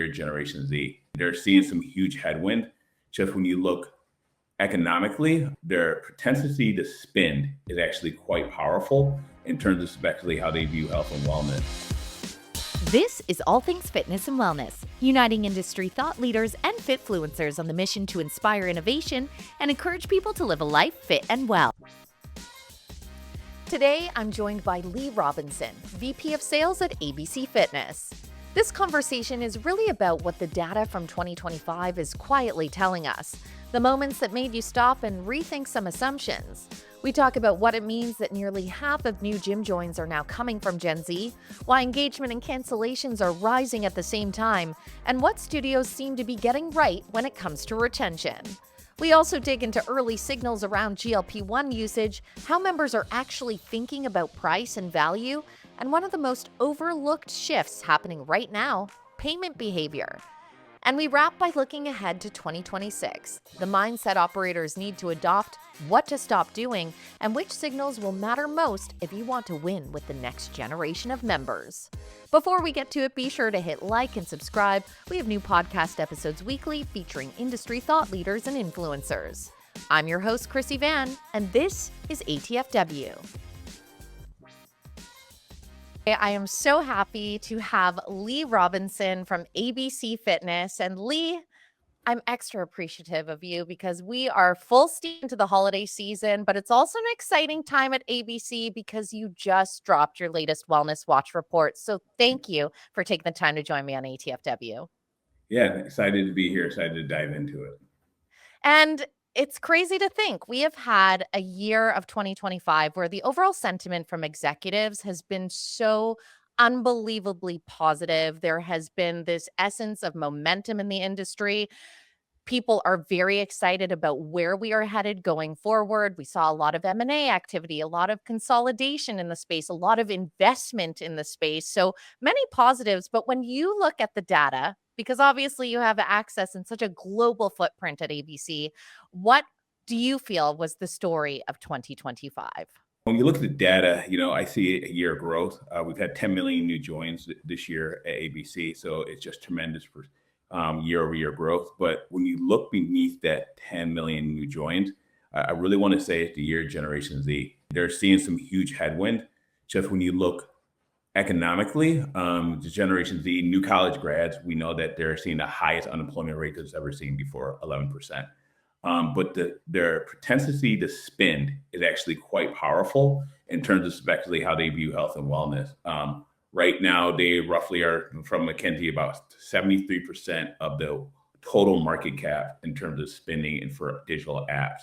year Generation Z. They're seeing some huge headwind. Just when you look economically, their propensity to spend is actually quite powerful in terms of especially how they view health and wellness. This is All Things Fitness and Wellness, uniting industry thought leaders and fitfluencers on the mission to inspire innovation and encourage people to live a life fit and well. Today, I'm joined by Lee Robinson, VP of Sales at ABC Fitness. This conversation is really about what the data from 2025 is quietly telling us, the moments that made you stop and rethink some assumptions. We talk about what it means that nearly half of new gym joins are now coming from Gen Z, why engagement and cancellations are rising at the same time, and what studios seem to be getting right when it comes to retention. We also dig into early signals around GLP-1 usage, how members are actually thinking about price and value, and one of the most overlooked shifts happening right now, payment behavior. And we wrap by looking ahead to 2026, the mindset operators need to adopt, what to stop doing, and which signals will matter most if you want to win with the next generation of members. Before we get to it, be sure to hit like and subscribe. We have new podcast episodes weekly featuring industry thought leaders and influencers. I'm your host, Chrissy Van, and this is ATFW. I am so happy to have Lee Robinson from ABC Fitness. And Lee, I'm extra appreciative of you because we are full steam into the holiday season, but it's also an exciting time at ABC because you just dropped your latest Wellness Watch report. So thank you for taking the time to join me on ATFW. Yeah, excited to be here, excited to dive into it. And it's crazy to think we have had a year of 2025 where the overall sentiment from executives has been so unbelievably positive. There has been this essence of momentum in the industry. People are very excited about where we are headed going forward. We saw a lot of M&A activity, a lot of consolidation in the space, a lot of investment in the space. So many positives. But when you look at the data, because obviously you have access in such a global footprint at ABC, what do you feel was the story of 2025? When you look at the data, I see a year of growth. We've had 10 million new joins this year at ABC, so it's just tremendous for year-over-year growth. But when you look beneath that 10 million new joins, I really want to say it's the year Generation Z. They're seeing some huge headwind. Just when you look economically, the Generation Z, new college grads, we know that they're seeing the highest unemployment rate that's ever seen before, 11%. But their propensity to spend is actually quite powerful in terms of especially how they view health and wellness. Right now, they roughly are, from McKinsey, about 73% of the total market cap in terms of spending and for digital apps,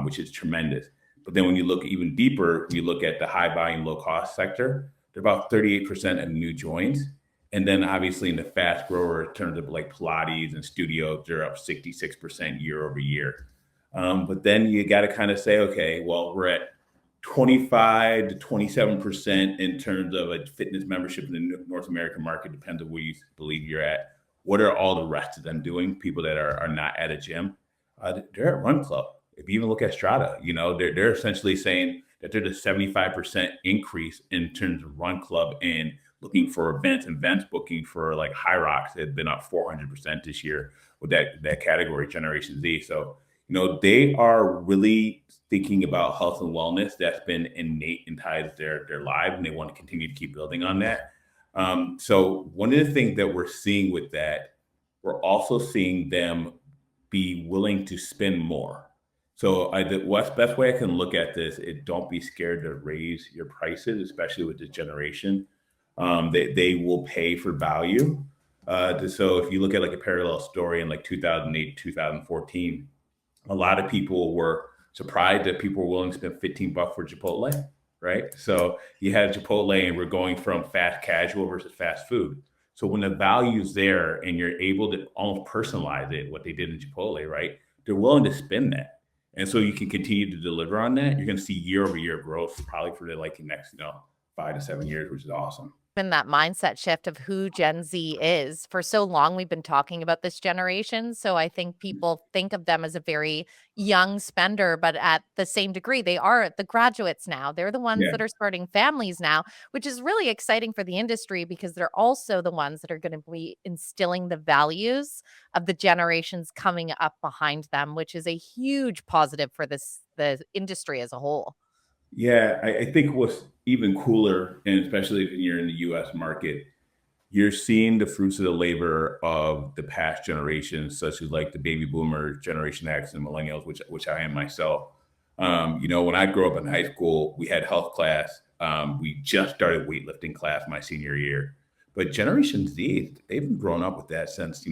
which is tremendous. But then when you look even deeper, you look at the high volume, low cost sector, they're about 38% of new joins. And then obviously in the fast grower in terms of like Pilates and studios, they're up 66% year over year. But then you got to kind of say, okay, well, we're at 25 to 27% in terms of a fitness membership in the North American market, depends on where you believe you're at. What are all the rest of them doing? People that are not at a gym, they're at Run Club. If you even look at Strata, they're essentially saying that there's a 75% increase in terms of Run Club and looking for events booking for like High Rocks had been up 400% this year with that category, Generation Z. So, they are really thinking about health and wellness. That's been innate inside their lives, and they want to continue to keep building on that. So one of the things that we're seeing with that, we're also seeing them be willing to spend more. So the best way I can look at this is don't be scared to raise your prices, especially with this generation. They will pay for value. So if you look at like a parallel story in like 2008, 2014, a lot of people were surprised that people were willing to spend $15 for Chipotle, right? So you had Chipotle and we're going from fast casual versus fast food. So when the value's there and you're able to almost personalize it, what they did in Chipotle, right? They're willing to spend that. And so you can continue to deliver on that. You're going to see year over year growth probably for the next, 5 to 7 years, which is awesome. been that mindset shift of who Gen Z is. For so long, we've been talking about this generation. So I think people think of them as a very young spender, but at the same degree, they are the graduates now. They're the ones Yeah. that are starting families now, which is really exciting for the industry because they're also the ones that are going to be instilling the values of the generations coming up behind them, which is a huge positive for the industry as a whole. Yeah, I think what's even cooler, and especially if you're in the US market, you're seeing the fruits of the labor of the past generations, such as like the baby boomers, Generation X, and millennials, which I am myself. When I grew up in high school, we had health class. We just started weightlifting class my senior year. But Generation Z, they've been growing up with that since,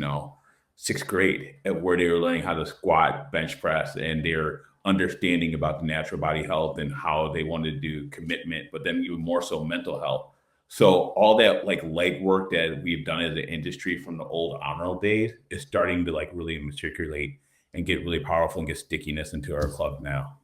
sixth grade, where they were learning how to squat, bench press, and they're understanding about the natural body health and how they want to do commitment, but then even more so mental health. So all that like legwork that we've done as an industry from the old Honorable days is starting to like really matriculate and get really powerful and get stickiness into our club now.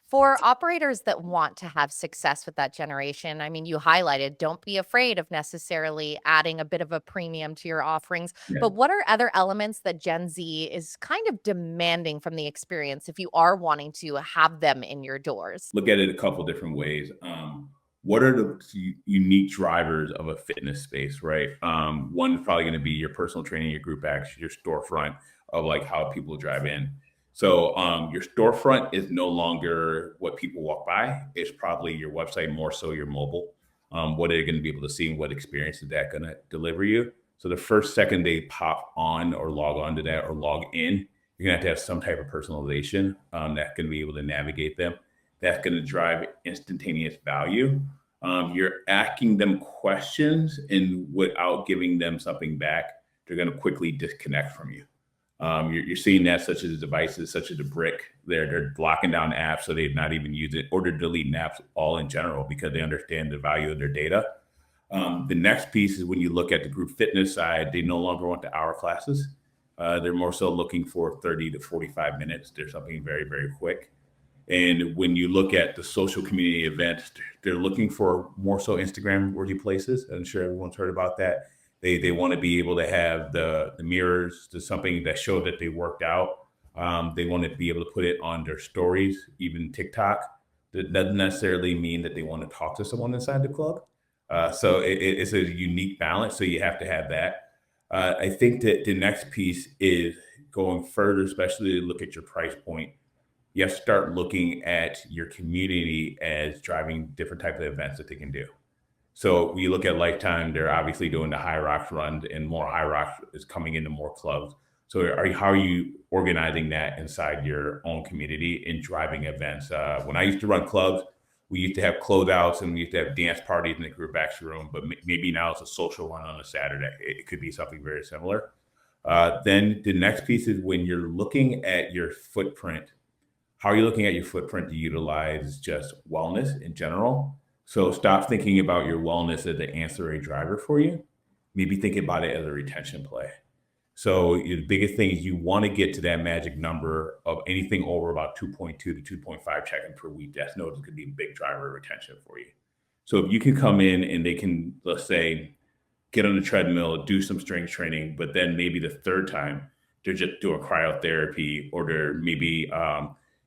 For operators that want to have success with that generation, I mean, you highlighted don't be afraid of necessarily adding a bit of a premium to your offerings. Yeah. But what are other elements that Gen Z is kind of demanding from the experience if you are wanting to have them in your doors? Look at it a couple different ways. What are the unique drivers of a fitness space, right? One's probably going to be your personal training, your group action, your storefront of like how people drive in. So your storefront is no longer what people walk by. It's probably your website, more so your mobile. What are they going to be able to see and what experience is that going to deliver you? So the first second they pop on or log on to that or log in, you're going to have some type of personalization that's going to be able to navigate them. That's going to drive instantaneous value. You're asking them questions, and without giving them something back, they're going to quickly disconnect from you. You're seeing that such as devices, such as a brick. They're locking down apps so they're not even use it, or they're deleting apps all in general because they understand the value of their data. The next piece is when you look at the group fitness side, they no longer want the hour classes. They're more so looking for 30 to 45 minutes. There's something very, very quick. And when you look at the social community events, they're looking for more so Instagram worthy places. I'm sure everyone's heard about that. They want to be able to have the mirrors to something that show that they worked out. They want to be able to put it on their stories, even TikTok. That doesn't necessarily mean that they want to talk to someone inside the club. So it's a unique balance. So you have to have that. I think that the next piece is going further, especially to look at your price point. You have to start looking at your community as driving different types of events that they can do. So when you look at Lifetime, they're obviously doing the High Rocks run, and more High Rocks is coming into more clubs. So how are you organizing that inside your own community and driving events? When I used to run clubs, we used to have closeouts and we used to have dance parties in the group action room, but maybe now it's a social one on a Saturday. It could be something very similar. Then the next piece is when you're looking at your footprint, how are you looking at your footprint to utilize just wellness in general? So stop thinking about your wellness as an ancillary driver for you. Maybe think about it as a retention play. So the biggest thing is you want to get to that magic number of anything over about 2.2 to 2.5 check-in per week. That's notice could be a big driver of retention for you. So if you can come in and they can, let's say, get on the treadmill, do some strength training, but then maybe the third time they're just doing cryotherapy or they're maybe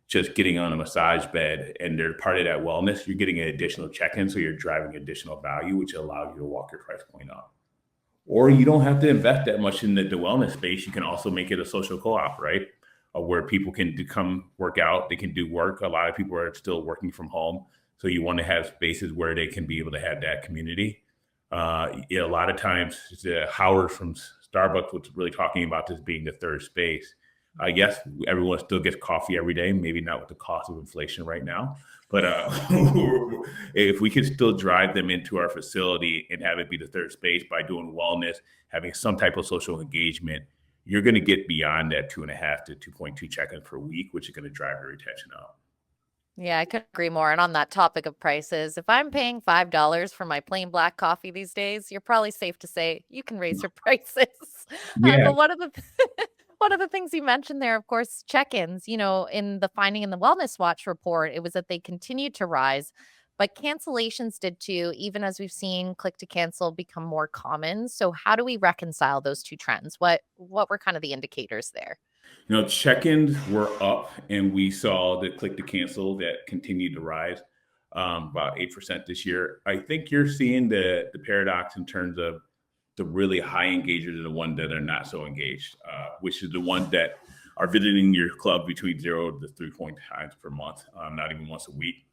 just getting on a massage bed and they're part of that wellness, you're getting an additional check-in. So you're driving additional value, which allows you to walk your price point up. Or you don't have to invest that much in the wellness space. You can also make it a social co-op, right? Where people can come work out, they can do work. A lot of people are still working from home. So you want to have spaces where they can be able to have that community. A lot of times, Howard from Starbucks was really talking about this being the third space. Yes, everyone still gets coffee every day, maybe not with the cost of inflation right now. But if we could still drive them into our facility and have it be the third space by doing wellness, having some type of social engagement, you're going to get beyond that 2.5 to 2.2 check-in per week, which is going to drive your retention up. Yeah, I couldn't agree more. And on that topic of prices, if I'm paying $5 for my plain black coffee these days, you're probably safe to say you can raise your prices. Yeah. But one of the one of the things you mentioned there, of course, check-ins. In the Finding in the Wellness Watch report, it was that they continued to rise. but cancellations did too, even as we've seen click to cancel become more common. So how do we reconcile those two trends? What were kind of the indicators there? Check-ins were up, and we saw the click to cancel that continued to rise, about 8% this year. I think you're seeing the paradox in terms of the really high engagers are the ones that are not so engaged, which is the ones that are visiting your club between 0 to 3 times per month, not even once a week.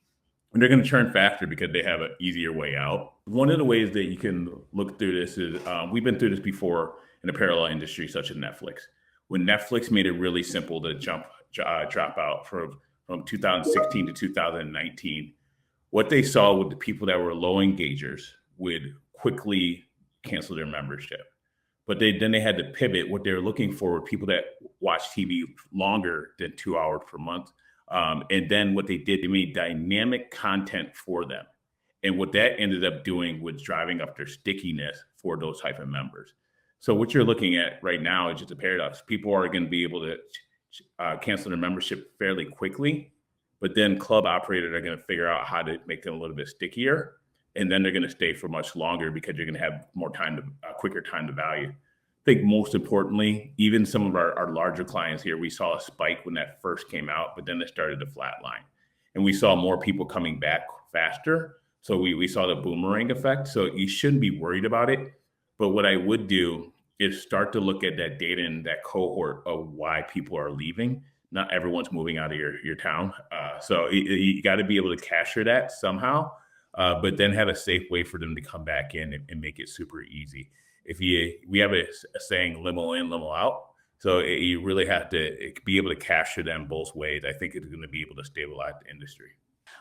And they're going to churn faster because they have an easier way out. One of the ways that you can look through this is we've been through this before in a parallel industry such as Netflix. When Netflix made it really simple to drop out from 2016 to 2019, what they saw with the people that were low engagers would quickly cancel their membership. But then they had to pivot. What they were looking for were people that watch TV longer than 2 hours per month. And then what they did, they made dynamic content for them. And what that ended up doing was driving up their stickiness for those type of members. So what you're looking at right now is just a paradox. People are going to be able to cancel their membership fairly quickly, but then club operators are going to figure out how to make them a little bit stickier, and then they're going to stay for much longer because you're going to have more time to quicker time to value. I think most importantly, even some of our larger clients here, we saw a spike when that first came out, but then it started to flatline, and we saw more people coming back faster. So we saw the boomerang effect. So you shouldn't be worried about it. But what I would do is start to look at that data and that cohort of why people are leaving. Not everyone's moving out of your town. So you got to be able to capture that somehow, but then have a safe way for them to come back in and make it super easy. We have a saying, limo in, limo out. So you really have to be able to capture them both ways. I think it's going to be able to stabilize the industry.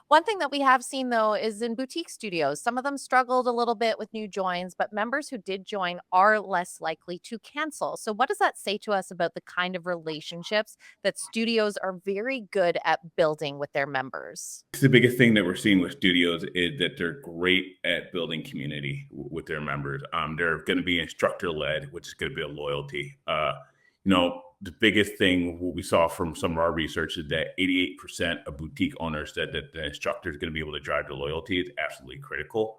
One thing that we have seen though is in boutique studios, some of them struggled a little bit with new joins, but members who did join are less likely to cancel. So, what does that say to us about the kind of relationships that studios are very good at building with their members? The biggest thing that we're seeing with studios is that they're great at building community with their members. They're going to be instructor led, which is going to build loyalty. The biggest thing what we saw from some of our research is that 88% of boutique owners said that the instructor is going to be able to drive the loyalty. Is absolutely critical.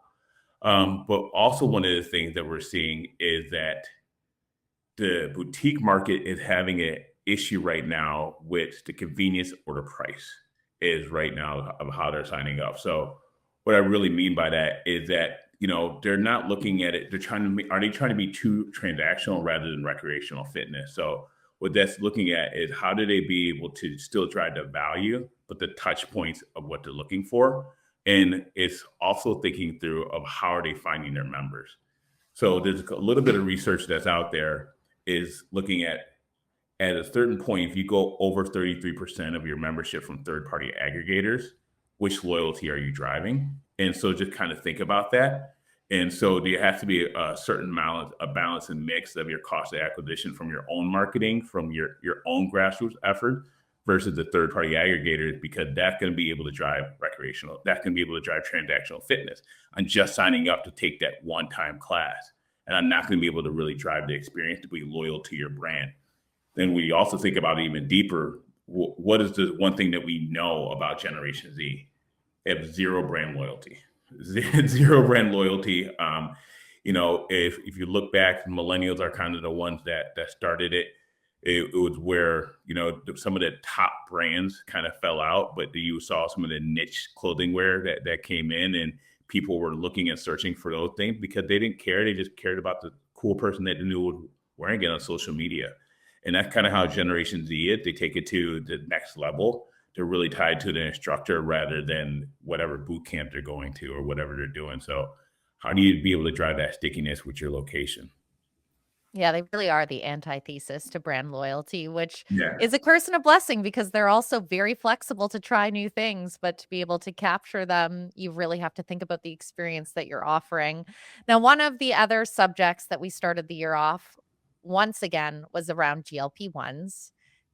But also one of the things that we're seeing is that the boutique market is having an issue right now with the convenience or the price is right now of how they're signing up. So what I really mean by that is that they're not looking at it. Are they trying to be too transactional rather than recreational fitness? So what that's looking at is how do they be able to still drive the value, but the touch points of what they're looking for. And it's also thinking through of how are they finding their members. So there's a little bit of research that's out there is looking at a certain point, if you go over 33% of your membership from third party aggregators, which loyalty are you driving? And so just kind of think about that. And so there has to be a certain balance and mix of your cost of acquisition from your own marketing, from your own grassroots effort versus the third party aggregators, because that's going to be able to drive recreational, that's going to be able to drive transactional fitness. I'm just signing up to take that one time class, and I'm not going to be able to really drive the experience to be loyal to your brand. Then we also think about it even deeper. What is the one thing that we know about Generation Z? They have zero brand loyalty. Zero brand loyalty. If you look back, millennials are kind of the ones that started it. It was where some of the top brands kind of fell out, but you saw some of the niche clothing wear that came in, and people were looking and searching for those things because they didn't care. They just cared about the cool person that they knew was wearing it on social media. And that's kind of how Generation Z is. They take it to the next level. They're really tied to the instructor rather than whatever boot camp they're going to or whatever they're doing. So how do you be able to drive that stickiness with your location? Yeah, they really are the antithesis to brand loyalty, which Yeah. is a curse and a blessing because they're also very flexible to try new things, but to be able to capture them, you really have to think about the experience that you're offering. Now, one of the other subjects that we started the year off once again was around GLP-1s.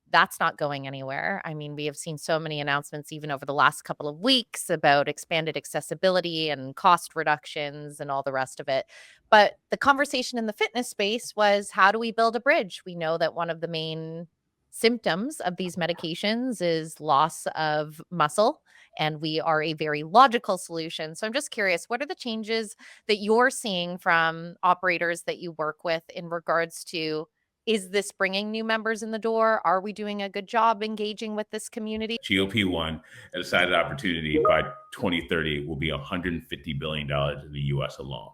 That's not going anywhere. I mean, we have seen so many announcements even over the last couple of weeks about expanded accessibility and cost reductions and all the rest of it. But the conversation in the fitness space was, how do we build a bridge? We know that one of the main symptoms of these medications is loss of muscle. and we are a very logical solution. So I'm just curious, what are the changes that you're seeing from operators that you work with in regards to, is this bringing new members in the door? Are we doing a good job engaging with this community? GLP-1 at a side opportunity by 2030 will be $150 billion in the US alone.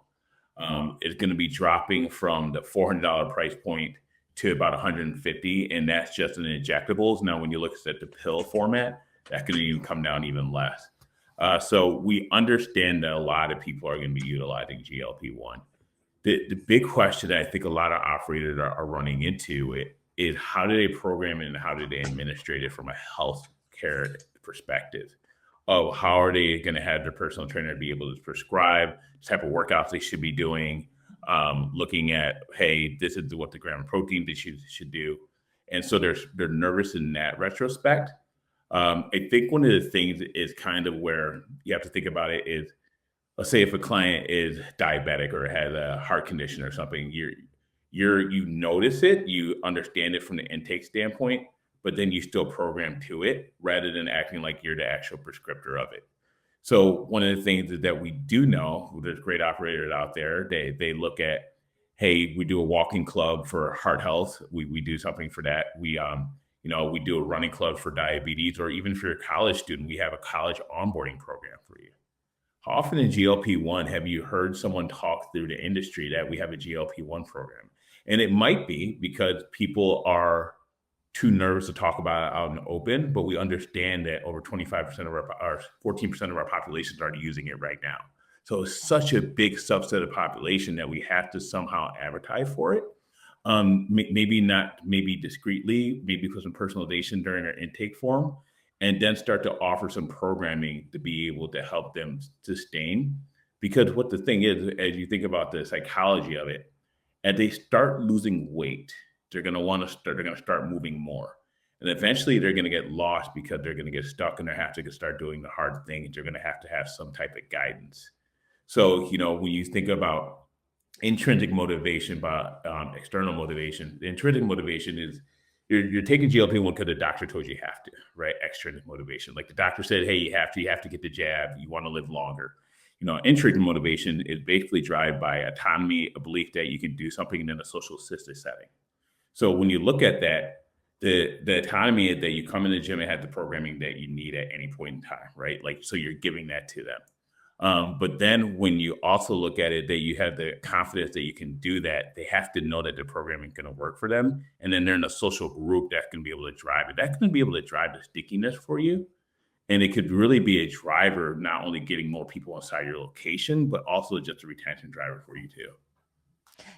It's going to be dropping from the $400 price point to about 150, and that's just in injectables. Now, when you look at the pill format, that can even come down even less. So we understand that a lot of people are going to be utilizing GLP-1. The big question that I think a lot of operators are running into it is how do they program it and how do they administrate it from a health care perspective? Oh, how are they going to have their personal trainer be able to prescribe the type of workouts they should be doing? Looking at, hey, this is what the gram of protein they should do, and so they're nervous in that retrospect. I think one of the things is kind of where you have to think about it is, let's say if a client is diabetic or has a heart condition or something, you notice it, you understand it from the intake standpoint, but then you still program to it rather than acting like you're the actual prescriptor of it. So one of the things is that we do know, there's great operators out there. They look at, hey, we do a walking club for heart health. We do something for that. We do a running club for diabetes, or even for your college student, we have a college onboarding program for you. How often in GLP-1 have you heard someone talk through the industry that we have a GLP-1 program? And it might be because people are too nervous to talk about it out in the open, but we understand that over 25% of our 14% of our population is already using it right now. So it's such a big subset of population that we have to somehow advertise for it. Maybe discreetly, maybe put some personalization during our intake form, and then start to offer some programming to be able to help them sustain. Because what the thing is, as you think about the psychology of it, as they start losing weight, they're going to start moving more. And eventually they're going to get lost because they're going to get stuck and they have to start doing the hard things. They're going to have some type of guidance. So, when you think about intrinsic motivation, but external motivation, the intrinsic motivation is you're taking GLP-1 because the doctor told you have to, right? Extrinsic motivation. Like the doctor said, hey, you have to get the jab. You want to live longer. Intrinsic motivation is basically driven by autonomy, a belief that you can do something in a social assisted setting. So when you look at that, the autonomy is that you come in the gym and have the programming that you need at any point in time, right? Like, so you're giving that to them. But then when you also look at it, that you have the confidence that you can do that, they have to know that the programming is going to work for them. And then they're in a social group that can be able to drive it. That's going to be able to drive the stickiness for you. And it could really be a driver, not only getting more people inside your location, but also just a retention driver for you too.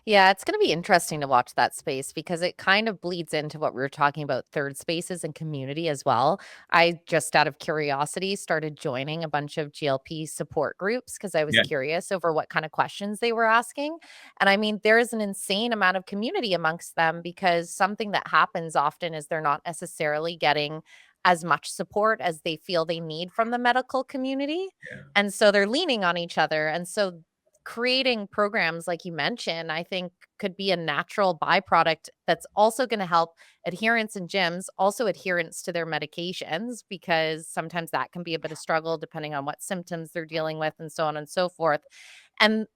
Yeah, it's going to be interesting to watch that space because it kind of bleeds into what we were talking about, third spaces and community as well. I just out of curiosity started joining a bunch of GLP support groups because I was Yeah. curious over what kind of questions they were asking. And I mean, there is an insane amount of community amongst them because something that happens often is they're not necessarily getting as much support as they feel they need from the medical community. Yeah. And so they're leaning on each other. And so creating programs like you mentioned, I think could be a natural byproduct that's also going to help adherence in gyms, also adherence to their medications, because sometimes that can be a bit of struggle depending on what symptoms they're dealing with and so on and so forth. And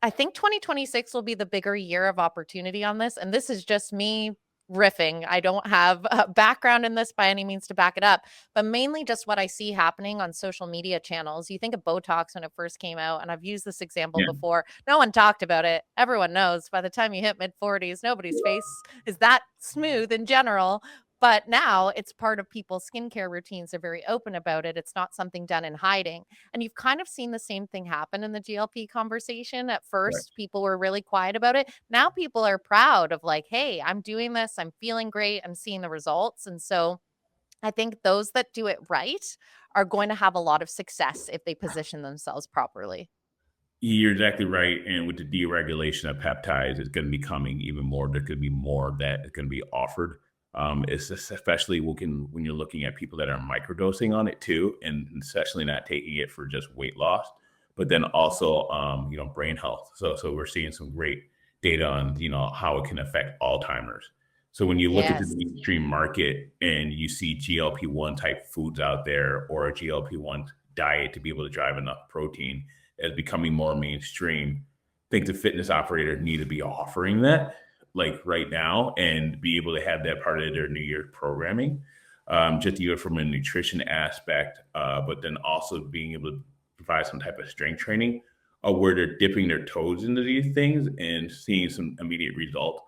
I think 2026 will be the bigger year of opportunity on this. And this is just me riffing. I don't have a background in this by any means to back it up, but mainly just what I see happening on social media channels. You think of Botox when it first came out, and I've used this example Yeah. before. No one talked about it. Everyone knows by the time you hit mid 40s, nobody's face is that smooth in general. But now it's part of people's skincare routines. They're very open about it. It's not something done in hiding. And you've kind of seen the same thing happen in the GLP conversation. At Right. first, people were really quiet about it. Now people are proud of like, hey, I'm doing this. I'm feeling great. I'm seeing the results. And so I think those that do it right are going to have a lot of success if they position themselves properly. You're exactly right. And with the deregulation of peptides, it's going to be coming even more. There could be more that is going to be offered. It's just especially when you're looking at people that are microdosing on it too, and especially not taking it for just weight loss, but then also, brain health. So we're seeing some great data on, how it can affect Alzheimer's. So when you look at the Yes. mainstream market and you see GLP-1 type foods out there or a GLP-1 diet to be able to drive enough protein as becoming more mainstream, I think the fitness operators need to be offering that like right now and be able to have that part of their New Year's programming, just even from a nutrition aspect, but then also being able to provide some type of strength training where they're dipping their toes into these things and seeing some immediate result.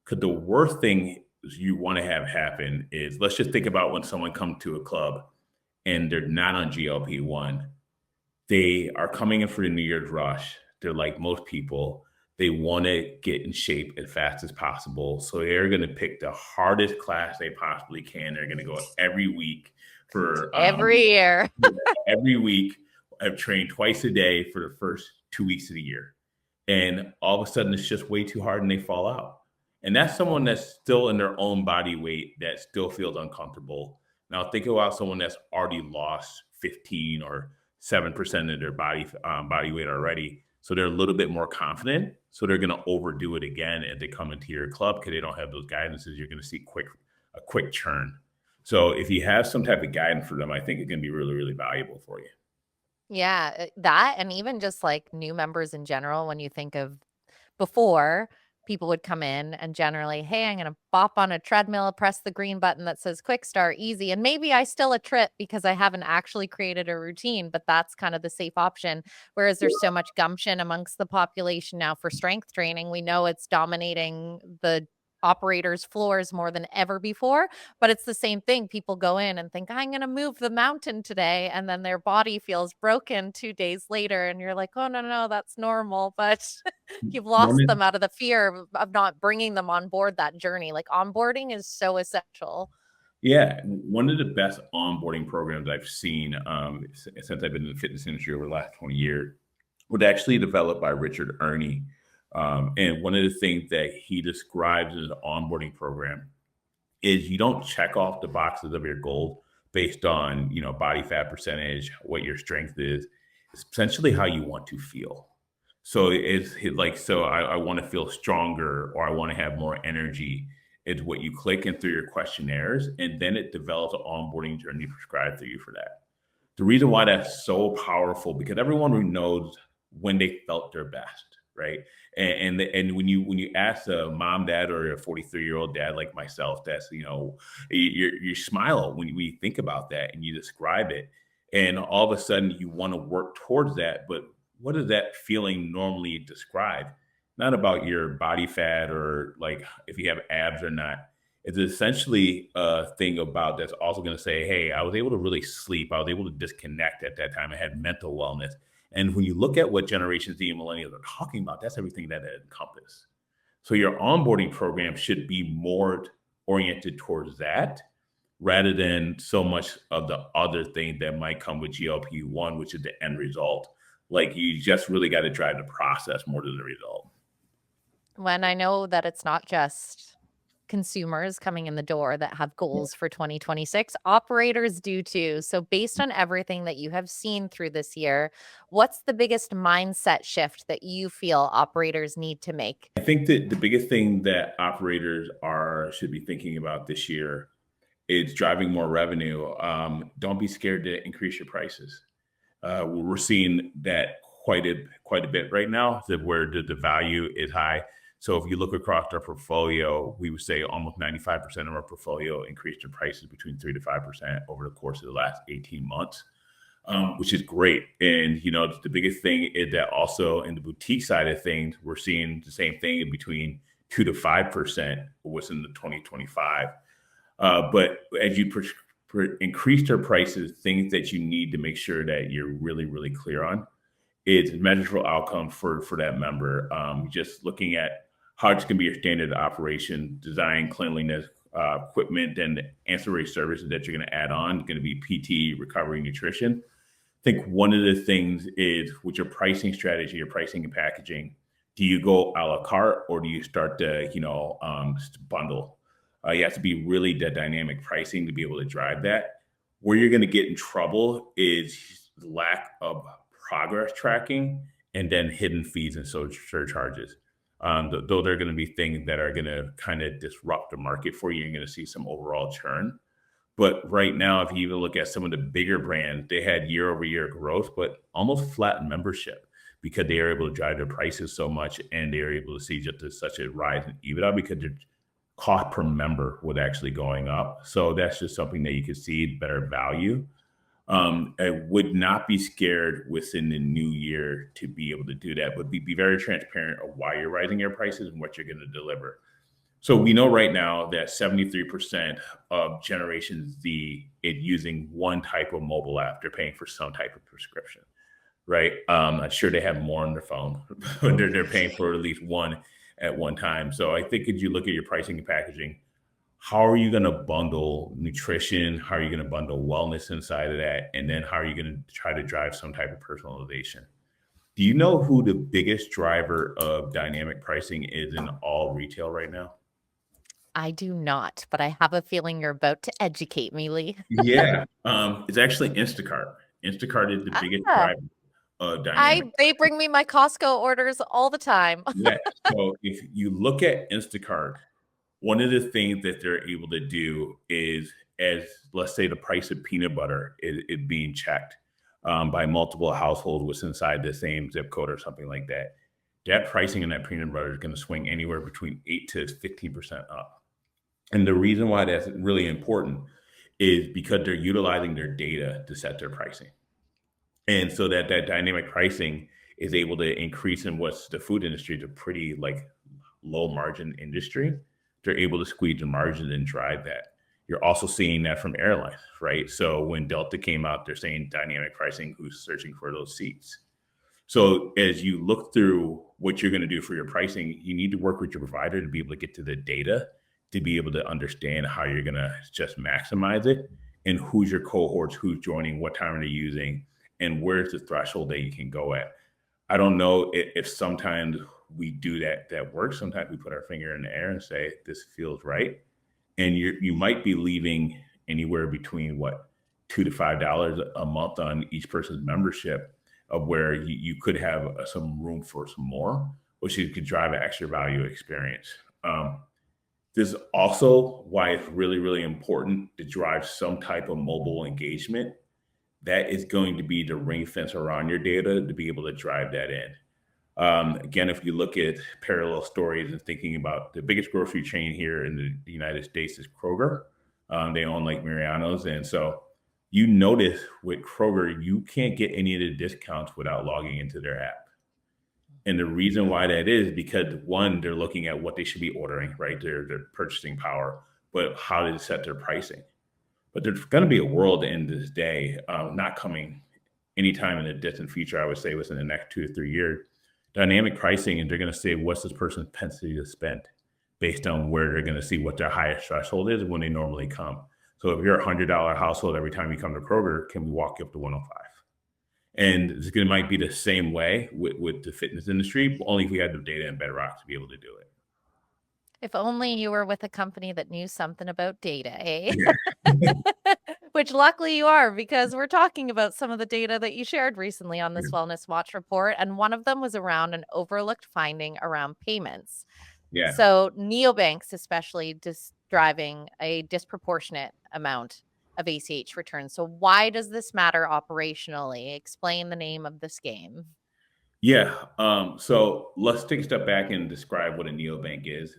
Because the worst thing you want to have happen is let's just think about when someone comes to a club and they're not on GLP-1. They are coming in for the New Year's rush. They're like most people. They want to get in shape as fast as possible. So they're going to pick the hardest class they possibly can. They're going to go every week for Every year. every week. I've trained twice a day for the first 2 weeks of the year. And all of a sudden, it's just way too hard and they fall out. And that's someone that's still in their own body weight that still feels uncomfortable. Now, think about someone that's already lost 15 or 7% of their body weight already. So they're a little bit more confident. So they're going to overdo it again as they come into your club because they don't have those guidances. You're going to see a quick churn. So if you have some type of guidance for them, I think it's going to be really, really valuable for you. Yeah, that and even just like new members in general, when you think of before, people would come in and generally, hey, I'm going to bop on a treadmill, press the green button that says quick start, easy. And maybe I still a trip because I haven't actually created a routine, but that's kind of the safe option. Whereas there's so much gumption amongst the population now for strength training. We know it's dominating the operators' floors more than ever before. But it's the same thing. People go in and think, I'm going to move the mountain today. And then their body feels broken 2 days later. And you're like, oh, no, no, that's normal. But you've One lost is them out of the fear of not bringing them on board that journey. Like onboarding is so essential. Yeah, one of the best onboarding programs I've seen since I've been in the fitness industry over the last 20 years was actually developed by Richard Ernie. And one of the things that he describes as an onboarding program is you don't check off the boxes of your goals based on body fat percentage, what your strength is. It's essentially how you want to feel. So like so I want to feel stronger or I want to have more energy. It's what you click in through your questionnaires, and then it develops an onboarding journey prescribed to you for that. The reason why that's so powerful because everyone who knows when they felt their best, right? And when you ask a mom, dad, or a 43-year-old dad like myself, that's you smile when we think about that and you describe it, and all of a sudden you want to work towards that. But what does that feeling normally describe? Not about your body fat or like if you have abs or not. It's essentially a thing about that's also going to say, hey, I was able to really sleep. I was able to disconnect at that time. I had mental wellness. And when you look at what Generation Z and millennials are talking about, that's everything that it encompasses. So your onboarding program should be more oriented towards that rather than so much of the other thing that might come with GLP-1, which is the end result. Like you just really got to drive the process more than the result. When I know that it's not just consumers coming in the door that have goals for 2026, operators do too. So, based on everything that you have seen through this year, what's the biggest mindset shift that you feel operators need to make? I think that the biggest thing that operators are should be thinking about this year is driving more revenue. Don't be scared to increase your prices. We're seeing that quite a bit right now, that where the value is high. So if you look across our portfolio, we would say almost 95% of our portfolio increased in prices between 3 to 5% over the course of the last 18 months, which is great. And the biggest thing is that also in the boutique side of things, we're seeing the same thing between 2 to 5% within the 2025. But as you increase their prices, things that you need to make sure that you're really, really clear on is measurable outcome for that member. Just looking at how it's going to be your standard operation, design, cleanliness, equipment, and ancillary services that you're going to add on. Going to be PT, recovery, nutrition. I think one of the things is with your pricing strategy, your pricing and packaging. Do you go a la carte or do you start to bundle? You have to be really the dynamic pricing to be able to drive that. Where you're going to get in trouble is lack of progress tracking and then hidden fees and surcharges. Though there are going to be things that are going to kind of disrupt the market for you. You're going to see some overall churn. But right now, if you even look at some of the bigger brands, they had year over year growth, but almost flat membership because they are able to drive their prices so much and they are able to see such a rise in EBITDA because their cost per member was actually going up. So that's just something that you can see better value. I would not be scared within the new year to be able to do that, but be very transparent of why you're rising your prices and what you're going to deliver. So we know right now that 73% of Generation Z is using one type of mobile app. They're paying for some type of prescription, right? I'm sure they have more on their phone, but they're paying for at least one at one time. So I think as you look at your pricing and packaging, how are you going to bundle nutrition? How are you going to bundle wellness inside of that? And then how are you going to try to drive some type of personalization? Do you know who the biggest driver of dynamic pricing is in all retail right now? I do not, but I have a feeling you're about to educate me, Lee. Yeah, it's actually Instacart. Instacart is the biggest Ah, driver of dynamic they pricing. bring me my Costco orders all the time. Yeah, so if you look at Instacart, one of the things that they're able to do is, as let's say the price of peanut butter is being checked by multiple households within inside the same zip code or something like that, that pricing in that peanut butter is going to swing anywhere between 8 to 15% up. And the reason why that's really important is because they're utilizing their data to set their pricing. And so that dynamic pricing is able to increase in what's the food industry is a pretty like low margin industry. They're able to squeeze the margin and drive that. You're also seeing that from airlines, right? So when Delta came out, they're saying dynamic pricing, who's searching for those seats. So as you look through what you're going to do for your pricing, you need to work with your provider to be able to get to the data to be able to understand how you're going to just maximize it and who's your cohorts, who's joining, what time are they using, and where's the threshold that you can go at. I don't know if sometimes we do that work. Sometimes we put our finger in the air and say, this feels right. And you might be leaving anywhere between what, $2 to $5 a month on each person's membership of where you could have some room for some more, which you could drive an extra value experience. This is also why it's really, really important to drive some type of mobile engagement that is going to be the ring fence around your data to be able to drive that in. Again, if you look at parallel stories and thinking about the biggest grocery chain here in the United States is Kroger. They own like Mariano's. And so you notice with Kroger, you can't get any of the discounts without logging into their app. And the reason why that is because one, they're looking at what they should be ordering, right? Their purchasing power, but how to set their pricing. But there's going to be a world in this day, not coming anytime in the distant future, I would say within the next 2 to 3 years, dynamic pricing, and they're going to say, what's this person's propensity to spend based on where they're going to see what their highest threshold is when they normally come. So if you're a $100 household, every time you come to Kroger, can we walk you up to 105? And it's going to might be the same way with the fitness industry, only if we had the data and bedrock to be able to do it. If only you were with a company that knew something about data, eh? Yeah. Which luckily you are, because we're talking about some of the data that you shared recently on this Yeah. Wellness Watch report, and one of them was around an overlooked finding around payments. Yeah. So neobanks, especially, just driving a disproportionate amount of ACH returns. So why does this matter operationally? Explain the name of this game. Yeah. So let's take a step back and describe what a neobank is.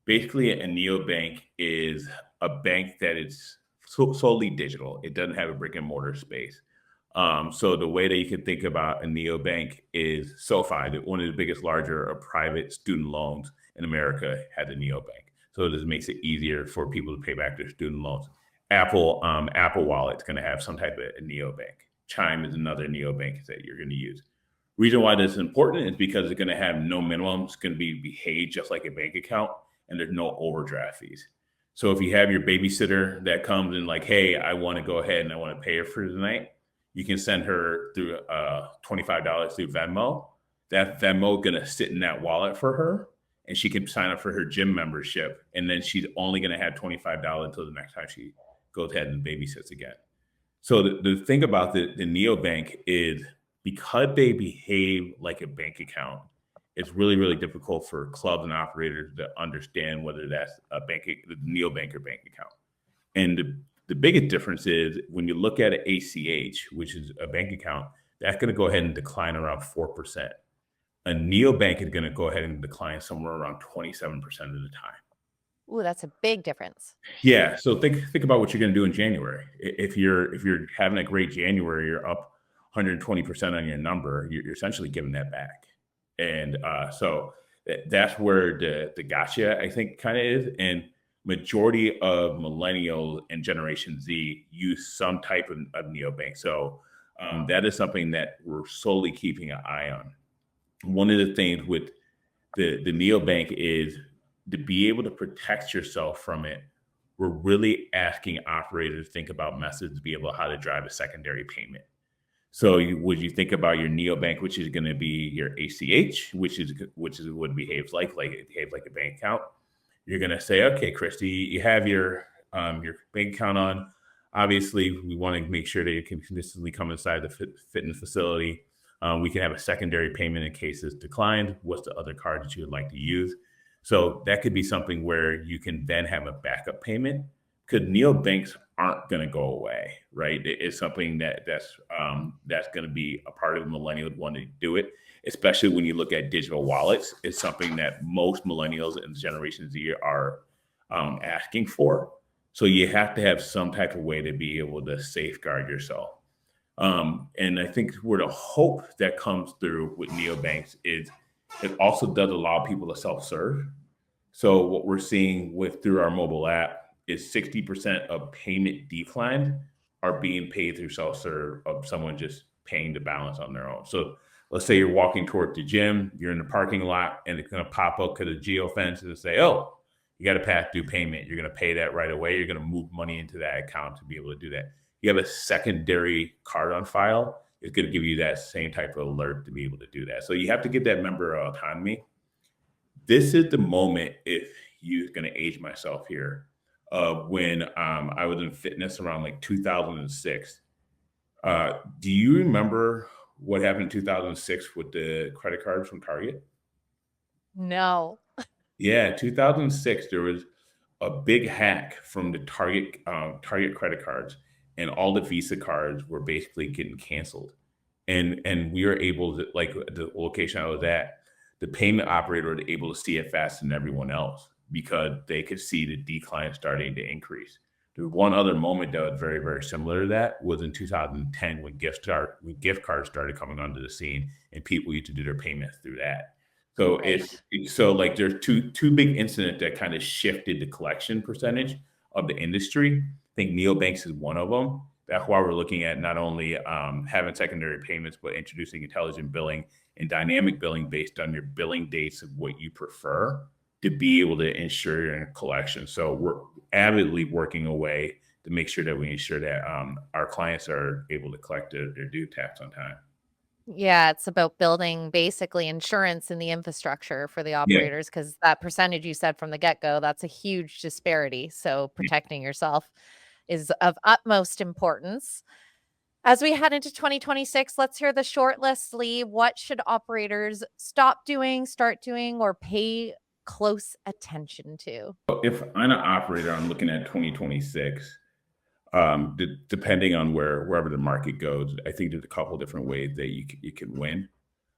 Basically, a neobank is a bank that is solely digital. It doesn't have a brick and mortar space. So the way that you can think about a neobank is SoFi, one of the biggest, larger private student loans in America, has a neobank. So this makes it easier for people to pay back their student loans. Apple Wallet's going to have some type of a neobank. Chime is another neobank that you're going to use. Reason why this is important is because it's going to have no minimum. It's going to be behaved just like a bank account, and there's no overdraft fees. So if you have your babysitter that comes and like, hey, I want to go ahead and I want to pay her for the night, you can send her through $25 through Venmo. That Venmo is going to sit in that wallet for her, and she can sign up for her gym membership, and then she's only going to have $25 until the next time she goes ahead and babysits again. So the thing about the neobank is because they behave like a bank account, it's really, really difficult for clubs and operators to understand whether that's the neobank or bank account. And the biggest difference is when you look at an ACH, which is a bank account, that's going to go ahead and decline around 4%. A neobank is going to go ahead and decline somewhere around 27% of the time. Ooh, that's a big difference. Yeah, so think about what you're going to do in January. If you're having a great January, you're up 120% on your number. You're essentially giving that back, and that's where the gotcha I think kind of is. And majority of millennials and Generation Z use some type of neobank. So that is something that we're solely keeping an eye on. One of the things with the neobank is to be able to protect yourself from it. We're really asking operators to think about methods to be able how to drive a secondary payment. So would you think about your neobank, which is going to be your ACH, which is what it behaves it behaves like a bank account. You're going to say, okay, Christy, you have your bank account on. Obviously, we want to make sure that you can consistently come inside the fitness facility. We can have a secondary payment in case it's declined. What's the other card that you would like to use? So that could be something where you can then have a backup payment because neobanks aren't going to go away, right? It's something that's going to be a part of the millennials wanting to do it, especially when you look at digital wallets. It's something that most millennials and Generation Z are asking for. So you have to have some type of way to be able to safeguard yourself. And I think where the hope that comes through with neobanks is it also does allow people to self-serve. So what we're seeing through our mobile app is 60% of payment declined are being paid through self-serve of someone just paying the balance on their own. So let's say you're walking toward the gym, you're in the parking lot, and it's going to pop up to the geo fence and say, oh, you got to pass through payment. You're going to pay that right away. You're going to move money into that account to be able to do that. You have a secondary card on file, it's going to give you that same type of alert to be able to do that. So you have to give that member autonomy. This is the moment, if you're going to age myself here, when I was in fitness around like 2006. Do you remember what happened in 2006 with the credit cards from Target? No. Yeah, 2006, there was a big hack from the Target credit cards, and all the Visa cards were basically getting canceled. And we were able to, like the location I was at, the payment operator was able to see it faster than everyone else because they could see the decline starting to increase. The one other moment that was very, very similar to that was in 2010 when gift cards started coming onto the scene and people used to do their payments through that. So Right. like there's two big incidents that kind of shifted the collection percentage of the industry. I think neobanks is one of them. That's why we're looking at not only having secondary payments, but introducing intelligent billing and dynamic billing based on your billing dates of what you prefer to be able to ensure your collection. So we're avidly working away to make sure that we ensure that our clients are able to collect their due tax on time. Yeah, it's about building basically insurance in the infrastructure for the Yeah. operators because that percentage you said from the get-go, that's a huge disparity. So protecting yourself is of utmost importance. As we head into 2026, let's hear the short list, Lee. What should operators stop doing, start doing, or pay close attention to? If I'm an operator, I'm looking at 2026. Depending on wherever the market goes, I think there's a couple different ways that you can win.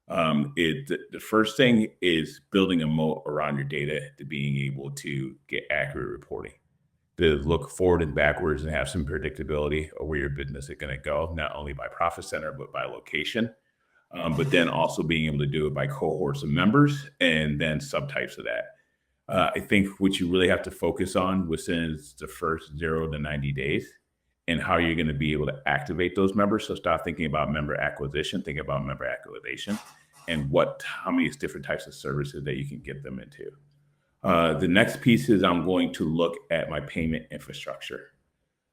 The first thing is building a moat around your data to being able to get accurate reporting, to look forward and backwards and have some predictability of where your business is going to go, not only by profit center but by location. But then also being able to do it by cohorts of members and then subtypes of that. I think what you really have to focus on within the first 0 to 90 days and how you're going to be able to activate those members. So start thinking about member acquisition, think about member activation, and how many different types of services that you can get them into. The next piece is I'm going to look at my payment infrastructure.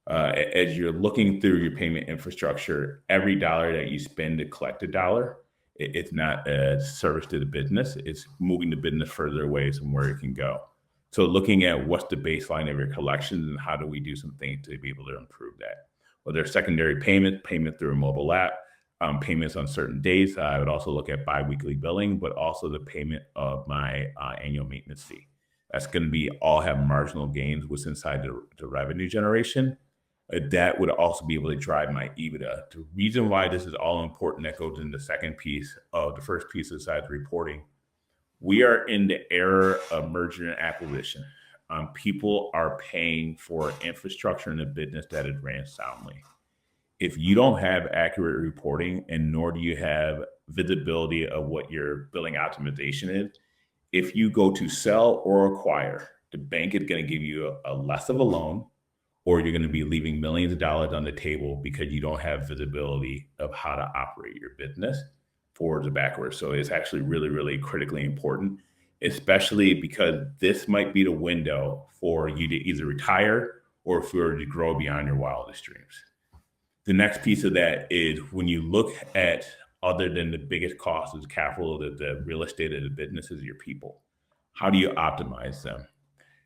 As you're looking through your payment infrastructure, every dollar that you spend to collect a dollar, it's not a service to the business. It's moving the business further away from where it can go. So looking at what's the baseline of your collections and how do we do some things to be able to improve that. Whether it's secondary payment through a mobile app, payments on certain days. I would also look at biweekly billing, but also the payment of my annual maintenance fee. That's going to be all have marginal gains what's inside the revenue generation. That would also be able to drive my EBITDA. The reason why this is all important that goes in the second piece of the first piece besides reporting. We are in the era of merger and acquisition. People are paying for infrastructure in the business that is ran soundly. If you don't have accurate reporting and nor do you have visibility of what your billing optimization is, if you go to sell or acquire, the bank is going to give you a less of a loan, or you're going to be leaving millions of dollars on the table because you don't have visibility of how to operate your business forwards or backwards. So it's actually really, really critically important, especially because this might be the window for you to either retire or for to grow beyond your wildest dreams. The next piece of that is when you look at other than the biggest cost is capital, the real estate of the business is your people. How do you optimize them?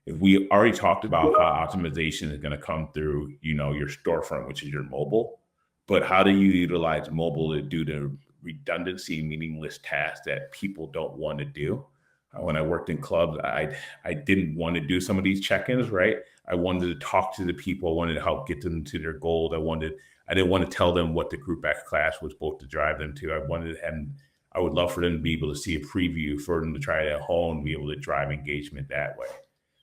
If we already talked about how optimization is going to come through, your storefront, which is your mobile, but how do you utilize mobile to do the redundancy, meaningless tasks that people don't want to do? When I worked in clubs, I didn't want to do some of these check-ins, right? I wanted to talk to the people. I wanted to help get them to their goals. I didn't want to tell them what the group X class was supposed to drive them to. I would love for them to be able to see a preview for them to try it at home, be able to drive engagement that way.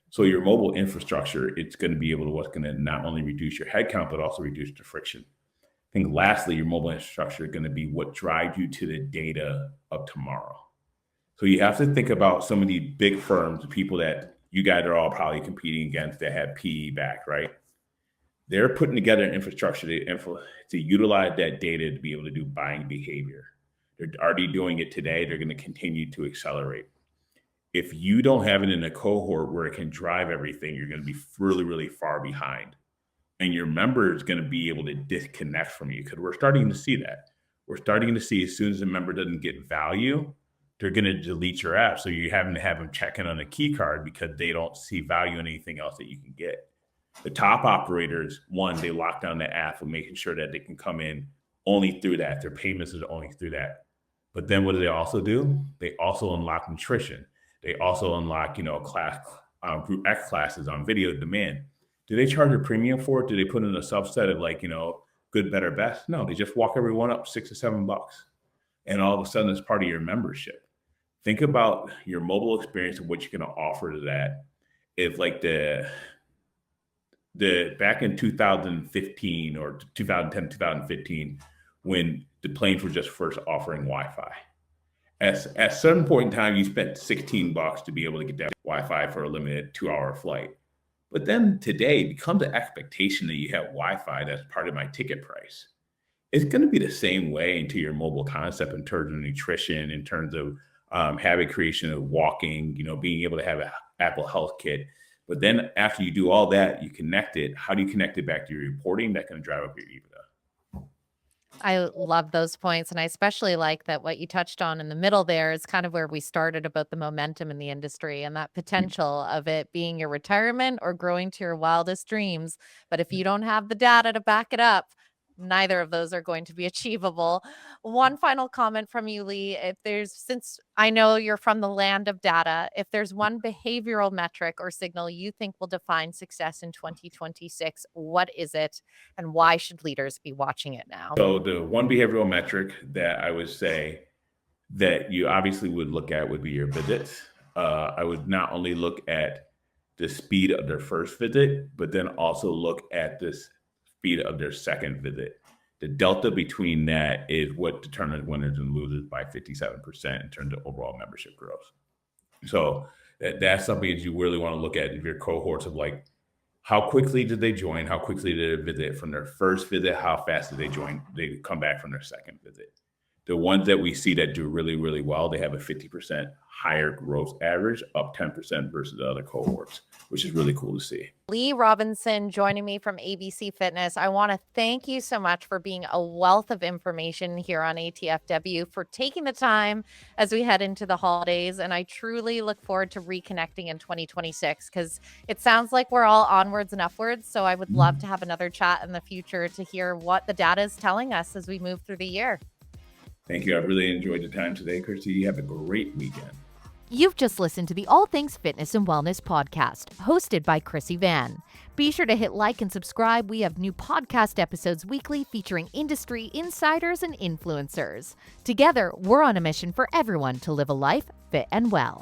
So your mobile infrastructure, it's going to be able to what's going to not only reduce your headcount, but also reduce the friction. I think lastly, your mobile infrastructure is going to be what drives you to the data of tomorrow. So you have to think about some of these big firms, the people that you guys are all probably competing against that have PE back, right? They're putting together an infrastructure to utilize that data to be able to do buying behavior. They're already doing it today. They're going to continue to accelerate. If you don't have it in a cohort where it can drive everything, you're going to be really, really far behind. And your member is going to be able to disconnect from you because we're starting to see that. We're starting to see as soon as a member doesn't get value, they're going to delete your app. So you're having to have them check in on a key card because they don't see value in anything else that you can get. The top operators, one, they lock down the app and making sure that they can come in only through that. Their payments is only through that. But then what do they also do? They also unlock nutrition. They also unlock, group X classes on video demand. Do they charge a premium for it? Do they put in a subset of good, better, best? No, they just walk everyone up $6 or $7. And all of a sudden it's part of your membership. Think about your mobile experience and what you're going to offer to that. If like the back in 2015 or 2010, 2015, when the planes were just first offering Wi-Fi. At a certain point in time, you spent $16 to be able to get that Wi-Fi for a limited 2-hour flight. But then today it becomes an expectation that you have Wi-Fi that's part of my ticket price. It's going to be the same way into your mobile concept in terms of nutrition, in terms of habit creation of walking, being able to have an Apple Health Kit. But then after you do all that, you connect it. How do you connect it back to your reporting? That's going to drive up your EBITDA. I love those points. And I especially like that what you touched on in the middle there is kind of where we started about the momentum in the industry and that potential of it being your retirement or growing to your wildest dreams. But if you don't have the data to back it up, neither of those are going to be achievable. One final comment from you, Lee. Since I know you're from the land of data, if there's one behavioral metric or signal you think will define success in 2026, what is it and why should leaders be watching it now? So the one behavioral metric that I would say that you obviously would look at would be your visits. I would not only look at the speed of their first visit, but then also look at this speed of their second visit. The delta between that is what determines winners and losers by 57% in terms of overall membership growth. So that's something that you really want to look at your cohorts of how quickly did they join? How quickly did they visit from their first visit? How fast did they join? They come back from their second visit. The ones that we see that do really, really well, they have a 50% higher growth average, up 10% versus the other cohorts, which is really cool to see. Lee Robinson joining me from ABC Fitness. I want to thank you so much for being a wealth of information here on ATFW, for taking the time as we head into the holidays. And I truly look forward to reconnecting in 2026 because it sounds like we're all onwards and upwards. So I would love to have another chat in the future to hear what the data is telling us as we move through the year. Thank you. I really enjoyed the time today, Christy. You have a great weekend. You've just listened to the All Things Fitness and Wellness podcast, hosted by Chrissy Van. Be sure to hit like and subscribe. We have new podcast episodes weekly featuring industry insiders and influencers. Together, we're on a mission for everyone to live a life fit and well.